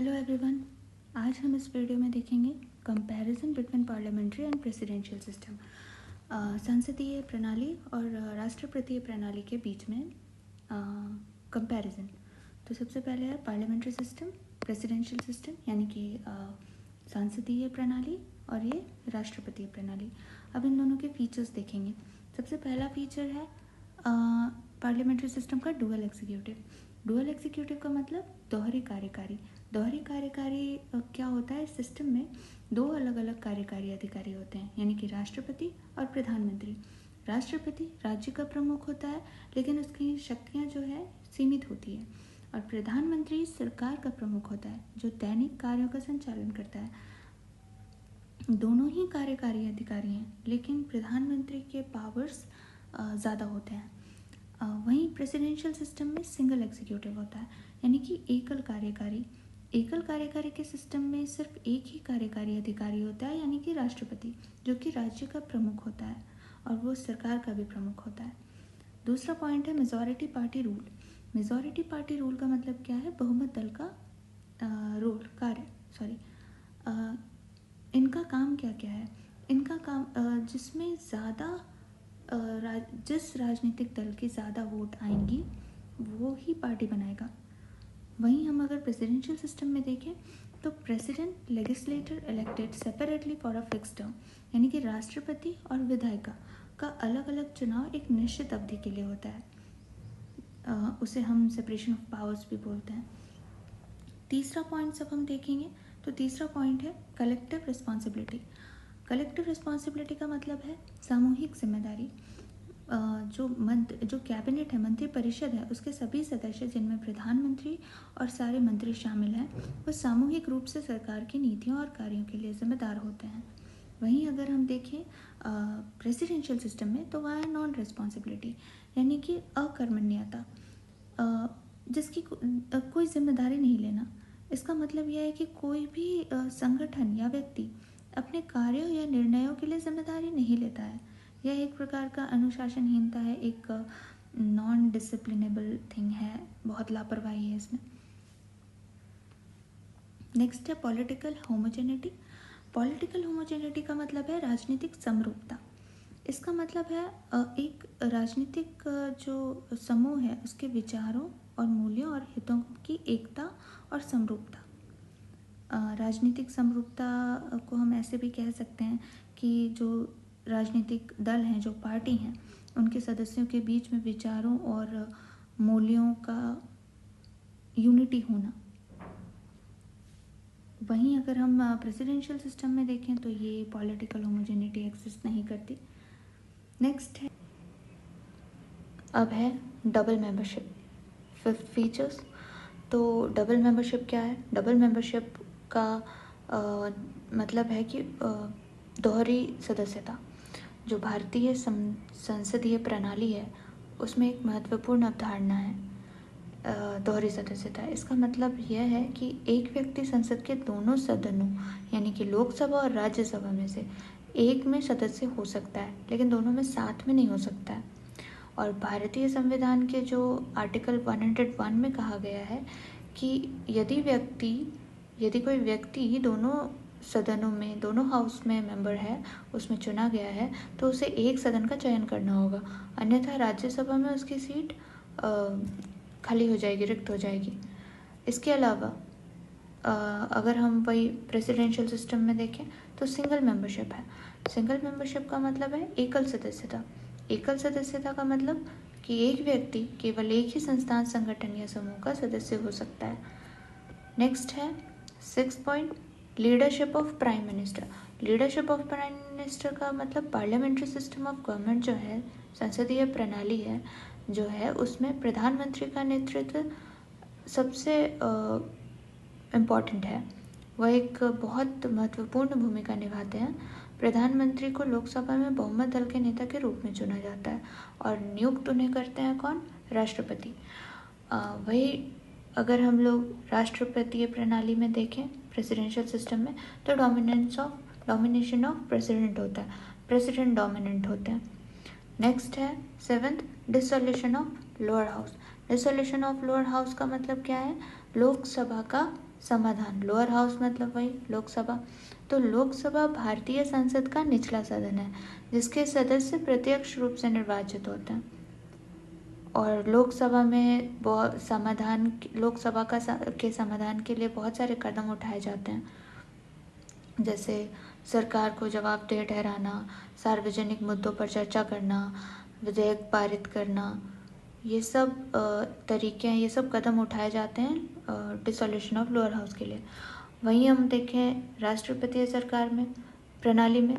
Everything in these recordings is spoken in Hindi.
Hello everyone. आज हम इस वीडियो में देखेंगे comparison between parliamentary and presidential system, संसदीय प्रणाली और राष्ट्रपतीय प्रणाली के बीच में कंपैरिजन। तो सबसे पहले है पार्लियामेंट्री सिस्टम, प्रेसिडेंशियल सिस्टम यानी कि संसदीय प्रणाली और ये राष्ट्रपतीय प्रणाली। अब इन दोनों के फीचर्स देखेंगे। सबसे पहला फीचर है पार्लियामेंट्री सिस्टम का डुअल एग्जीक्यूटिव। डुअल एग्जीक्यूटिव का मतलब दोहरी कार्यकारी। दोहरी कार्यकारी क्या होता है? इस सिस्टम में दो अलग अलग कार्यकारी अधिकारी होते हैं, यानी कि राष्ट्रपति और प्रधानमंत्री। राष्ट्रपति राज्य का प्रमुख होता है, लेकिन उसकी शक्तियां जो है सीमित होती है, और प्रधानमंत्री सरकार का प्रमुख होता है, जो दैनिक कार्यों का संचालन करता है। दोनों ही कार्यकारी अधिकारी हैं, लेकिन प्रधानमंत्री के पावर्स ज़्यादा होते हैं। वहीं प्रेसिडेंशियल सिस्टम में सिंगल एग्जीक्यूटिव होता है, यानी कि एकल कार्यकारी। एकल कार्यकारी के सिस्टम में सिर्फ एक ही कार्यकारी अधिकारी होता है, यानी कि राष्ट्रपति, जो कि राज्य का प्रमुख होता है और वो सरकार का भी प्रमुख होता है। दूसरा पॉइंट है majority party rule. Majority party rule का मतलब क्या है? बहुमत दल का इनका काम क्या क्या है? इनका काम जिसमें ज़्यादा जिस राजनीतिक दल के ज़्यादा वोट आएंगी वो ही पार्टी बनाएगा। वहीं हम अगर प्रेसिडेंशियल सिस्टम में देखें तो president legislator elected separately for a fix term, यानी कि राष्ट्रपति और विधायिका का अलग अलग चुनाव एक निश्चित अवधि के लिए होता है। उसे हम सेपरेशन ऑफ पावर्स भी बोलते हैं। तीसरा पॉइंट जब हम देखेंगे तो तीसरा पॉइंट है कलेक्टिव रिस्पॉन्सिबिलिटी। कलेक्टिव रिस्पॉन्सिबिलिटी का मतलब है सामूहिक जिम्मेदारी। जो कैबिनेट है, मंत्री परिषद है, उसके सभी सदस्य, जिनमें प्रधानमंत्री और सारे मंत्री शामिल हैं, वो सामूहिक रूप से सरकार की नीतियों और कार्यों के लिए जिम्मेदार होते हैं। वहीं अगर हम देखें प्रेसिडेंशियल सिस्टम में तो वह है नॉन रिस्पॉन्सिबिलिटी, यानी कि अकर्मण्यता, जिसकी कोई जिम्मेदारी नहीं लेना। इसका मतलब यह है कि कोई भी संगठन या व्यक्ति अपने कार्यों या निर्णयों के लिए जिम्मेदारी नहीं लेता है। यह एक प्रकार का अनुशासनहीनता है, एक नॉन डिसिप्लिनेबल थिंग है, बहुत लापरवाही है इसमें। नेक्स्ट है पॉलिटिकल होमोजेनिटी। पॉलिटिकल होमोजेनिटी का मतलब है राजनीतिक समरूपता। इसका मतलब है एक राजनीतिक जो समूह है उसके विचारों और मूल्यों और हितों की एकता और समरूपता। राजनीतिक समरूपता को हम ऐसे भी कह सकते हैं कि जो राजनीतिक दल हैं, जो पार्टी हैं, उनके सदस्यों के बीच में विचारों और मूल्यों का यूनिटी होना। वहीं अगर हम प्रेसिडेंशियल सिस्टम में देखें तो ये पॉलिटिकल होमोजेनिटी एग्जिस्ट नहीं करती। नेक्स्ट है अब है डबल मेंबरशिप। Fifth features. तो डबल मेंबरशिप क्या है? डबल मेंबरशिप का मतलब है कि दोहरी सदस्यता। जो भारतीय संसदीय प्रणाली है उसमें एक महत्वपूर्ण अवधारणा है दोहरी सदस्यता। इसका मतलब यह है कि एक व्यक्ति संसद के दोनों सदनों यानी कि लोकसभा और राज्यसभा में से एक में सदस्य हो सकता है, लेकिन दोनों में साथ में नहीं हो सकता है। और भारतीय संविधान के जो आर्टिकल 101 में कहा गया है कि यदि कोई व्यक्ति दोनों सदनों में, दोनों हाउस में मेंबर है, उसमें चुना गया है, तो उसे एक सदन का चयन करना होगा, अन्यथा राज्यसभा में उसकी सीट खाली हो जाएगी, रिक्त हो जाएगी। इसके अलावा अगर हम वही प्रेसिडेंशियल सिस्टम में देखें तो सिंगल मेंबरशिप है। सिंगल मेंबरशिप का मतलब है एकल सदस्यता। एकल सदस्यता का मतलब कि एक व्यक्ति केवल एक ही संस्थान, संगठन या समूह का सदस्य हो सकता है। नेक्स्ट है 6 point leadership of prime minister. Leadership of prime minister का मतलब पार्लियामेंट्री सिस्टम ऑफ गवर्नमेंट जो है, संसदीय प्रणाली है जो है, उसमें प्रधानमंत्री का नेतृत्व सबसे इम्पॉर्टेंट है। वह एक बहुत महत्वपूर्ण भूमिका निभाते हैं। प्रधानमंत्री को लोकसभा में बहुमत दल के नेता के रूप में चुना जाता है और नियुक्त उन्हें करते हैं कौन? राष्ट्रपति। वही अगर हम लोग राष्ट्रपतीय प्रणाली में देखें प्रेसिडेंशियल सिस्टम में तो डोमिनेशन ऑफ प्रेसिडेंट होता है, प्रेसिडेंट डोमिनेंट होते हैं। नेक्स्ट है 7th dissolution of lower house. Dissolution of lower house का मतलब क्या है? लोकसभा का समाधान, लोअर हाउस मतलब वही लोकसभा। तो लोकसभा भारतीय संसद का निचला सदन है जिसके सदस्य प्रत्यक्ष रूप से निर्वाचित होते हैं। और लोकसभा में लोकसभा के समाधान के लिए बहुत सारे कदम उठाए जाते हैं, जैसे सरकार को जवाबदेह ठहराना, सार्वजनिक मुद्दों पर चर्चा करना, विधेयक पारित करना, ये सब तरीके हैं, ये सब कदम उठाए जाते हैं डिसोल्यूशन ऑफ लोअर हाउस के लिए। वहीं हम देखें राष्ट्रपतीय सरकार में प्रणाली में,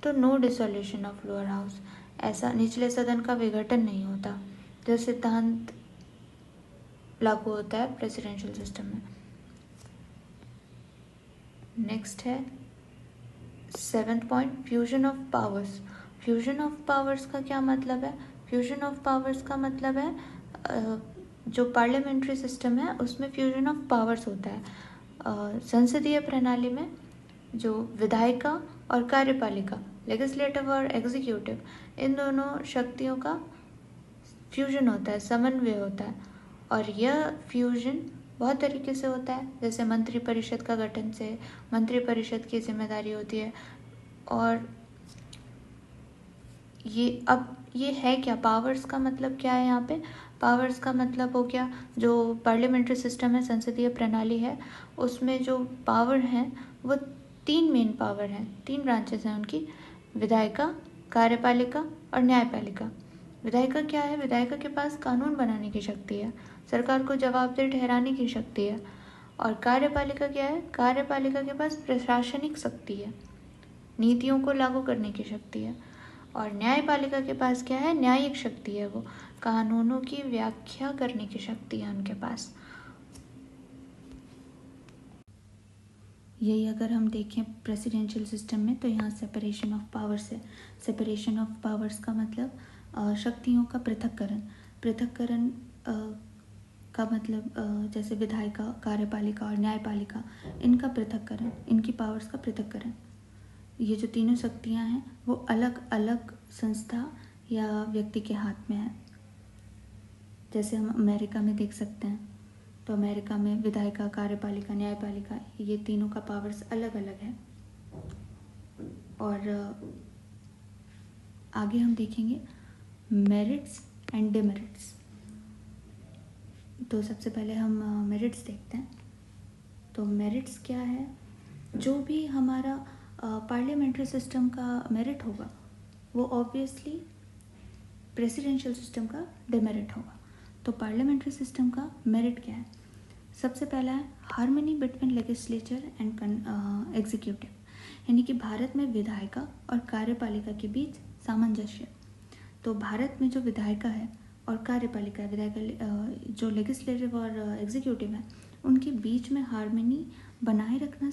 तो no dissolution of lower house, ऐसा निचले सदन का विघटन नहीं होता जो सिद्धांत लागू होता है प्रेसिडेंशियल सिस्टम में। नेक्स्ट है 7th point, fusion of powers. Fusion of powers का क्या मतलब है? फ्यूजन ऑफ पावर्स का मतलब है जो पार्लियामेंट्री सिस्टम है उसमें फ्यूजन ऑफ पावर्स होता है। संसदीय प्रणाली में जो विधायिका और कार्यपालिका, लेजिस्लेटिव और एग्जीक्यूटिव, इन दोनों शक्तियों का फ्यूजन होता है, समन्वय होता है। और यह फ्यूजन बहुत तरीके से होता है, जैसे मंत्रिपरिषद का गठन से मंत्रिपरिषद की जिम्मेदारी होती है। और ये है क्या? पावर्स का मतलब क्या है यहाँ पे? पावर्स का मतलब हो गया जो पार्लियामेंट्री सिस्टम है, संसदीय प्रणाली है, उसमें जो पावर हैं वो 3 मेन पावर हैं, 3 ब्रांचेस हैं उनकी, विधायिका, कार्यपालिका और न्यायपालिका। विधायिका क्या है? विधायिका के पास कानून बनाने की शक्ति है, सरकार को जवाबदेह ठहराने की शक्ति है। और कार्यपालिका क्या है? कार्यपालिका के पास प्रशासनिक शक्ति है, नीतियों को लागू करने की शक्ति है। और न्यायपालिका के पास क्या है? न्यायिक शक्ति है, वो कानूनों की व्याख्या करने की शक्ति है उनके पास। यही अगर हम देखें प्रेसिडेंशियल सिस्टम में, तो यहाँ सेपरेशन ऑफ पावर्स है। सेपरेशन ऑफ पावर्स का मतलब शक्तियों का पृथक्करण का मतलब जैसे विधायिका, कार्यपालिका और न्यायपालिका, इनका पृथक्करण, इनकी पावर्स का पृथक्करण। ये जो तीनों शक्तियाँ हैं वो अलग अलग संस्था या व्यक्ति के हाथ में है। जैसे हम अमेरिका में देख सकते हैं, तो अमेरिका में विधायिका, कार्यपालिका, न्यायपालिका, ये तीनों का पावर्स अलग अलग है। और आगे हम देखेंगे मेरिट्स एंड डिमेरिट्स। तो सबसे पहले हम मेरिट्स देखते हैं। तो मेरिट्स क्या है? जो भी हमारा पार्लियामेंट्री सिस्टम का मेरिट होगा वो ऑब्वियसली प्रेसिडेंशियल सिस्टम का डिमेरिट होगा। तो पार्लियामेंट्री सिस्टम का मेरिट क्या है? सबसे पहला है harmony between legislature and executive, यानी कि भारत में विधायिका और कार्यपालिका के बीच सामंजस्य। तो भारत में जो विधायिका है और कार्यपालिका, विधायिका जो लेजिस्लेटिव और एग्जीक्यूटिव है, उनके बीच में हार्मनी बनाए रखना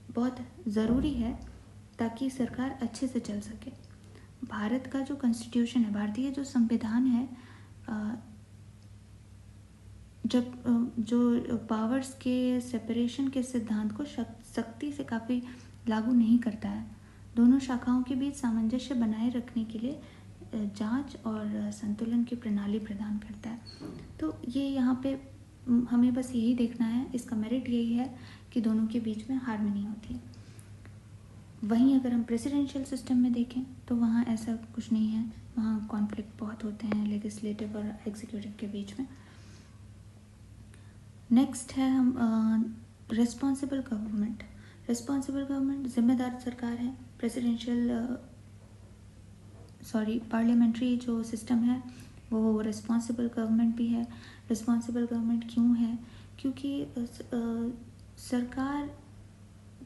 बहुत ज़रूरी है ताकि सरकार अच्छे से चल सके। भारत का जो कॉन्स्टिट्यूशन है, भारतीय जो संविधान है, जब जो पावर्स के सेपरेशन के सिद्धांत को सख्ती से काफ़ी लागू नहीं करता है। दोनों शाखाओं के बीच सामंजस्य बनाए रखने के लिए जांच और संतुलन की प्रणाली प्रदान करता है। तो ये यहाँ पे हमें बस यही देखना है, इसका मेरिट यही है कि दोनों के बीच में हार्मनी होती है। वहीं अगर हम प्रेसिडेंशियल सिस्टम में देखें तो वहाँ ऐसा कुछ नहीं है, वहाँ कॉन्फ्लिक्ट बहुत होते हैं लेजिस्लेटिव और एग्जीक्यूटिव के बीच में। नेक्स्ट है हम रिस्पॉन्सिबल गवर्नमेंट। रिस्पॉन्सिबल गवर्नमेंट जिम्मेदार सरकार है। पार्लियामेंट्री जो सिस्टम है वो रिस्पॉन्सिबल गवर्नमेंट भी है। रिस्पॉन्सिबल गवर्नमेंट क्यों है? क्योंकि सरकार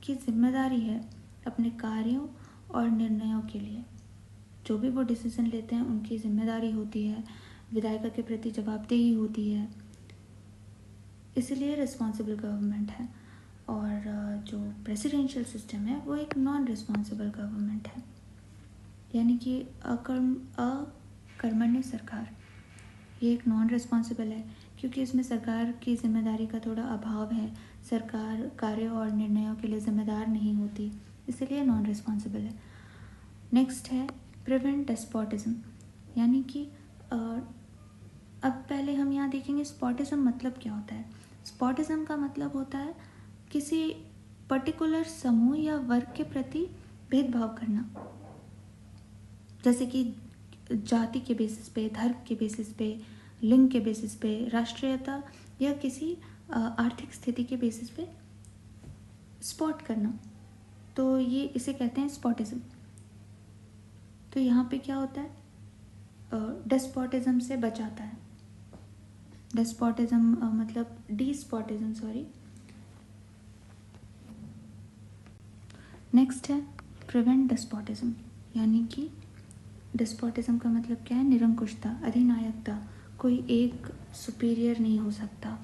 की जिम्मेदारी है अपने कार्यों और निर्णयों के लिए, जो भी वो डिसीजन लेते हैं उनकी जिम्मेदारी होती है, विधायिका के प्रति जवाबदेही होती है, इसलिए रिस्पॉन्सिबल गवर्नमेंट है। और जो प्रेसिडेंशियल सिस्टम है वो एक नॉन रिस्पॉन्सिबल गवर्नमेंट है, यानी कि अकर्मण्य सरकार। ये एक नॉन रिस्पॉन्सिबल है क्योंकि इसमें सरकार की जिम्मेदारी का थोड़ा अभाव है, सरकार कार्य और निर्णयों के लिए जिम्मेदार नहीं होती, इसलिए नॉन रिस्पॉन्सिबल है। नेक्स्ट है प्रिवेंट डेस्पोटिज्म, यानी कि अब पहले हम यहाँ देखेंगे स्पॉटिज्म मतलब क्या होता है। स्पॉटिज्म का मतलब होता है किसी पर्टिकुलर समूह या वर्ग के प्रति भेदभाव करना, जैसे कि जाति के बेसिस पे, धर्म के बेसिस पे, लिंग के बेसिस पे, राष्ट्रीयता या किसी आर्थिक स्थिति के बेसिस पे स्पॉट करना, तो ये इसे कहते हैं स्पॉटिज्म। तो यहाँ पे क्या होता है, डेस्पोटिज्म से बचाता है। डेस्पोटिज्म मतलब डीस्पोटिज्म, सॉरी। नेक्स्ट है प्रिवेंट डेस्पोटिज्म, यानी कि डेस्पोटिज्म का मतलब क्या है, निरंकुशता, अधिनायकता। कोई एक सुपीरियर नहीं हो सकता।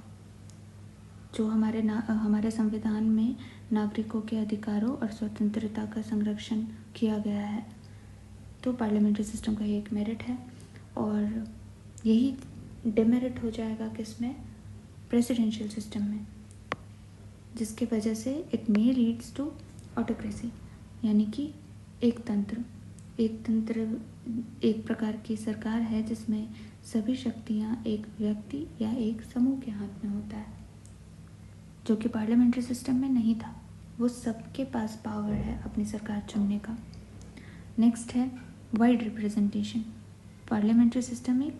जो हमारे संविधान में नागरिकों के अधिकारों और स्वतंत्रता का संरक्षण किया गया है, तो पार्लियामेंट्री सिस्टम का ये एक मेरिट है। और यही डिमेरिट हो जाएगा किसमें, प्रेसिडेंशियल सिस्टम में, जिसके वजह से it may leads to autocracy, यानी कि एक तंत्र एक प्रकार की सरकार है जिसमें सभी शक्तियां एक व्यक्ति या एक समूह के हाथ में होता है, जो कि पार्लियामेंट्री सिस्टम में नहीं था। वो सबके पास पावर है अपनी सरकार चुनने का। नेक्स्ट है वाइड रिप्रेजेंटेशन। पार्लियामेंट्री सिस्टम में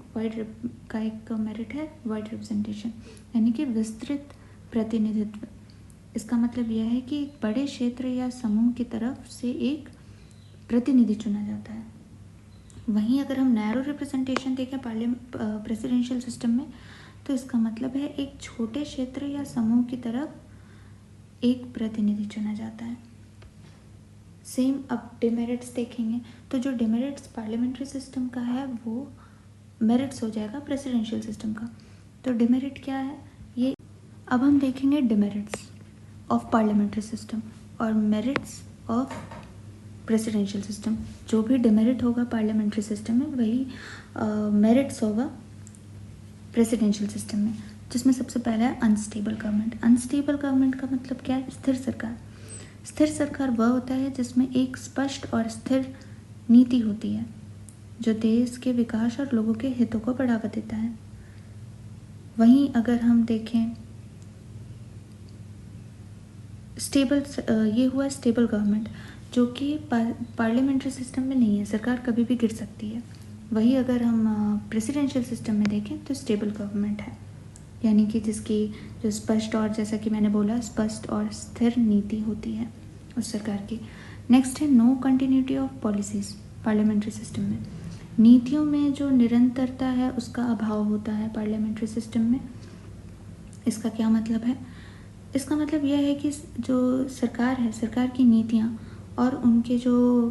का एक मेरिट है वाइड रिप्रेजेंटेशन, यानी कि विस्तृत प्रतिनिधित्व। इसका मतलब यह है कि एक बड़े क्षेत्र या समूह की तरफ से एक प्रतिनिधि चुना जाता है। वहीं अगर हम नैरो रिप्रेजेंटेशन देखें प्रेसिडेंशियल सिस्टम में, तो इसका मतलब है एक छोटे क्षेत्र या समूह की तरफ एक प्रतिनिधि चुना जाता है। सेम अब डिमेरिट्स देखेंगे, तो जो डिमेरिट्स पार्लियामेंट्री सिस्टम का है वो मेरिट्स हो जाएगा प्रेसिडेंशियल सिस्टम का। तो डिमेरिट क्या है ये, अब हम देखेंगे डिमेरिट्स ऑफ पार्लियामेंट्री सिस्टम और मेरिट्स ऑफ प्रेसिडेंशियल सिस्टम। जो भी डिमेरिट होगा पार्लियामेंट्री सिस्टम में वही मेरिट्स होगा प्रेसिडेंशियल सिस्टम में, जिसमें सबसे पहला है अनस्टेबल गवर्नमेंट। अनस्टेबल गवर्नमेंट का मतलब क्या है, स्थिर सरकार। स्थिर सरकार वह होता है जिसमें एक स्पष्ट और स्थिर नीति होती है जो देश के विकास और लोगों के हितों को बढ़ावा देता है। वहीं अगर हम देखें स्टेबल, ये हुआ स्टेबल गवर्नमेंट, जो कि पार्लियामेंट्री सिस्टम में नहीं है, सरकार कभी भी गिर सकती है। वही अगर हम प्रेसिडेंशियल सिस्टम में देखें तो स्टेबल गवर्नमेंट है, यानी कि जिसकी जो स्पष्ट और, जैसा कि मैंने बोला, स्पष्ट और स्थिर नीति होती है उस सरकार की। नेक्स्ट है no continuity of policies. Parliamentary system में नीतियों में जो निरंतरता है उसका अभाव होता है पार्लियामेंट्री सिस्टम में। इसका क्या मतलब है, इसका मतलब यह है कि जो सरकार है, सरकार की नीतियाँ और उनके जो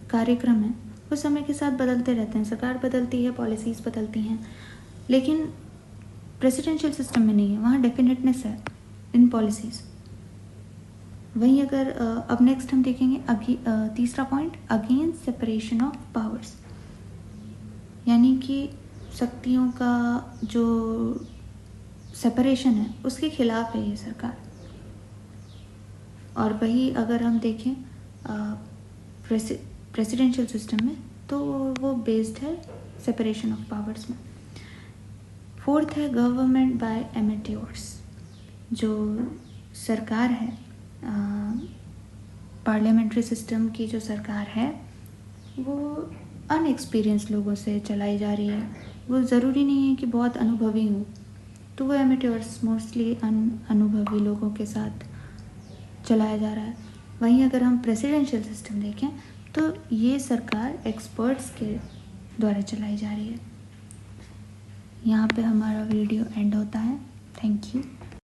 कार्यक्रम हैं वो समय के साथ बदलते रहते हैं। सरकार बदलती है, पॉलिसीज़ बदलती हैं, लेकिन प्रेसिडेंशियल सिस्टम में नहीं है, वहाँ डेफिनेटनेस है इन पॉलिसीज़। वहीं अगर अब नेक्स्ट हम देखेंगे तीसरा point, against separation of powers, यानी कि शक्तियों का जो सेपरेशन है उसके खिलाफ है ये सरकार। और वही अगर हम देखें प्रेसिडेंशियल सिस्टम में तो वो बेस्ड है सेपरेशन ऑफ पावर्स में। फोर्थ है गवर्नमेंट बाय एमेट्योर्स। जो सरकार है, पार्लियामेंट्री सिस्टम की जो सरकार है वो अनएक्सपीरियंस लोगों से चलाई जा रही है। वो ज़रूरी नहीं है कि बहुत अनुभवी हो, तो वो एमेट्योर्स, मोस्टली अनुभवी लोगों के साथ चलाया जा रहा है। वहीं अगर हम प्रेसिडेंशियल सिस्टम देखें तो ये सरकार एक्सपर्ट्स के द्वारा चलाई जा रही है। यहाँ पे हमारा वीडियो एंड होता है। Thank you.